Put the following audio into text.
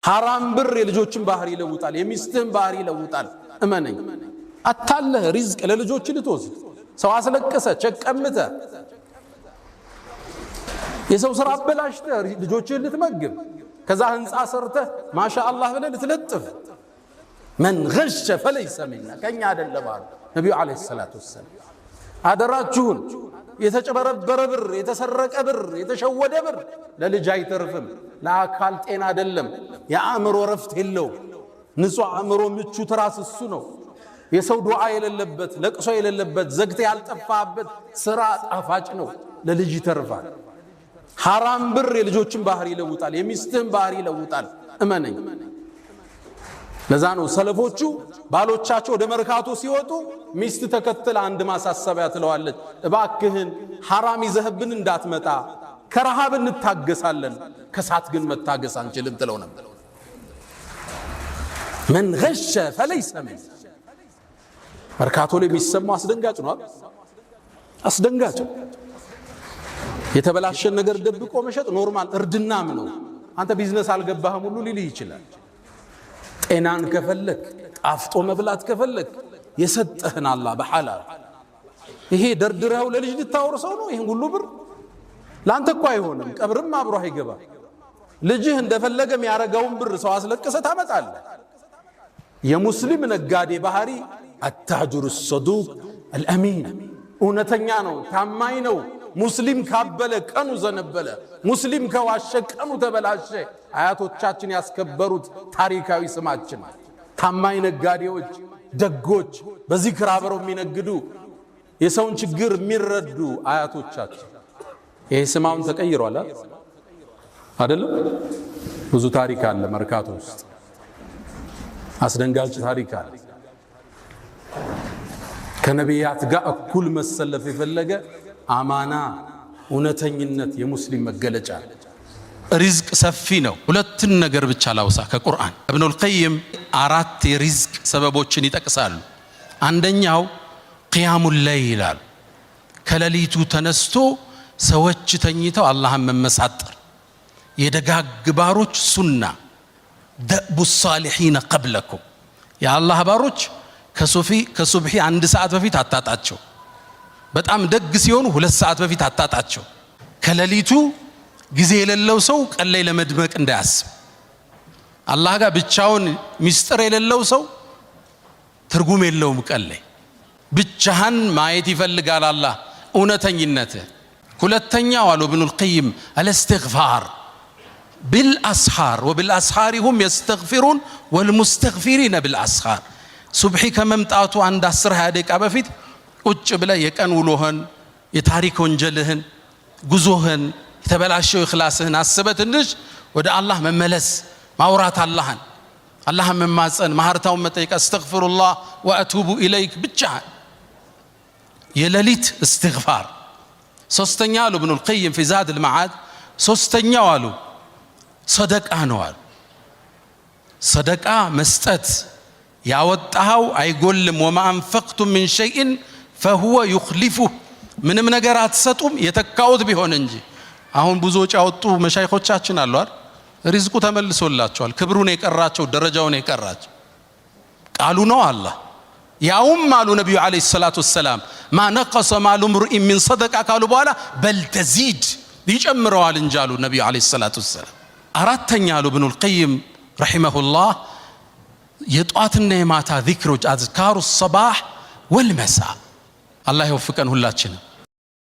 ሐራም ብር የልጆችን ባህሪ ይለውጣል፣ የሚስትህን ባህሪ ይለውጣል። እመነኝ። አታለህ ሪዝቅ ለልጆች ልትወስድ ሰው አስለቀሰ ቸቀምተ የሰው ስራ አበላሽተ ልጆችን ልትመግብ ከዛ ህንፃ ሰርተህ ማሻአላህ ብለህ ልትለጥፍ من غش فليس منا ከኛ አይደለም አሉ ነብዩ አለይሂ ሰላቱ ወሰለም። አደራችሁን የተጨበረበረ ብር፣ የተሰረቀ ብር፣ የተሸወደ ብር ለልጅ አይተርፍም። ለአካል ጤና አይደለም፣ የአእምሮ ረፍት የለው። ንጹህ አእምሮ ምቹ ትራስ እሱ ነው። የሰው ዱዓ የሌለበት ለቅሶ የሌለበት ዘግተ ያልጠፋበት ስራ ጣፋጭ ነው፣ ለልጅ ይተርፋል። ሐራም ብር የልጆችን ባህሪ ይለውጣል፣ የሚስትህን ባህሪ ይለውጣል። እመነኝ። ለዛ ነው ሰለፎቹ ባሎቻቸው ወደ መርካቶ ሲወጡ ሚስት ተከትል አንድ ማሳሰቢያ ትለዋለች፣ እባክህን ሐራም ይዘህብን እንዳትመጣ፣ ከረሃብ እንታገሳለን ከሳት ግን መታገስ አንችልም ትለው ነበር። من غش فليس منا መርካቶ ላይ የሚሰማው አስደንጋጭ ነው። አስደንጋጭ የተበላሸን ነገር ደብቆ መሸጥ ኖርማል እርድናም ነው። አንተ ቢዝነስ አልገባህም ሁሉ ሊል ይችላል። ጤናን ከፈለክ ጣፍጦ መብላት ከፈለክ የሰጠህን አላህ በሐላል ይሄ ደርድረው ለልጅ ልታወርሰው ነው። ይሄን ሁሉ ብር ላንተ እኮ አይሆንም፣ ቀብርም አብሮ አይገባ። ልጅህ እንደፈለገ የሚያረጋውን ብር ሰው አስለቀሰ ታመጣለህ። የሙስሊም ነጋዴ ባህሪ التاجر الصدوق الأمين እውነተኛ ነው፣ ታማኝ ነው። ሙስሊም ካበለ ቀኑ ዘነበለ፣ ሙስሊም ከዋሸ ቀኑ ተበላሸ። አያቶቻችን ያስከበሩት ታሪካዊ ስማችን ታማኝ ነጋዴዎች፣ ደጎች፣ በዚክር አብረው የሚነግዱ የሰውን ችግር የሚረዱ አያቶቻችን። ይሄ ስማውን ተቀይሯል አይደለም? ብዙ ታሪክ አለ መርካቶ ውስጥ፣ አስደንጋጭ ታሪክ አለ። ከነቢያት ጋር እኩል መሰለፍ የፈለገ አማና እውነተኝነት የሙስሊም መገለጫ። ሪዝቅ ሰፊ ነው። ሁለትን ነገር ብቻ ላውሳ ከቁርአን። ኢብኑል ቀይም 4 የሪዝቅ ሰበቦችን ይጠቅሳሉ። አንደኛው ቂያሙል ለይል ይላል። ከሌሊቱ ተነስቶ ሰዎች ተኝተው አላህን መመሳጠር የደጋግ ባሮች ሱና ደቡ الصالحين قبلكم የአላህ ባሮች ከሱብሂ 1 ሰዓት በፊት አታጣቸው። በጣም ደግ ሲሆኑ 2 ሰዓት በፊት አታጣቸው። ከሌሊቱ ጊዜ የሌለው ሰው ቀን ላይ ለመድመቅ እንዳያስብ። አላህ ጋር ብቻውን ሚስጥር የሌለው ሰው ትርጉም የለውም። ቀን ላይ ብቻህን ማየት ይፈልጋል አላህ እውነተኝነት። ሁለተኛው አሉ ኢብኑል ቀይም አልእስትግፋር بالأسحار وبالأسحار هم يستغفرون والمستغفرين بالأسحار ሱብሒ ከመምጣቱ 10-20 ደቂቃ በፊት ቁጭ ብለ የቀን ውሎህን፣ የታሪክ ወንጀልህን፣ ጉዞህን፣ የተበላሸው ኢኽላስህን አስበህ ትንሽ ወደ አላህ መመለስ፣ ማውራት፣ አላህን መማፀን፣ ማህርታውን መጠየቅ፣ አስተግፊሩላህ ወአቱቡ ኢለይክ ብቻ የሌሊት እስትግፋር። ሶስተኛ አሉ ኢብኑል ቀይም ፊ ዛድል መዓድ፣ ሶስተኛው አሉ ሰደቃ ነው አሉ። ሰደቃ መስጠት ያወጣው አይጎልም። ወማ አንፈቅቱም ምን ሸይእን ፈሁወ ዩኽሊፉህ፣ ምንም ነገር አትሰጡም የተካውት ቢሆን እንጂ። አሁን ብዙ ወጪ ያወጡ መሻይኾቻችን አሉ አይደል? ሪዝቁ ተመልሶላቸዋል። ክብሩን የቀራቸው ደረጃውን የቀራቸው ቃሉ ነው አላህ። ያውም አሉ ነብዩ አለይሂ ሰላቱ ወሰላም ማ ነቀሰ ማሉ ምርኢን ሚን ሰደቃ ካሉ በኋላ በል ተዚድ ይጨምረዋል እንጂ አሉ ነብዩ አለይሂ ሰላቱ ወሰላም። አራተኛ አሉ ኢብኑል ቀይም ረሂመሁላህ የጧትና የማታ ዚክሮች አዝካሩ ሰባህ ወልመሳ። አላህ ይወፍቀን ሁላችንም።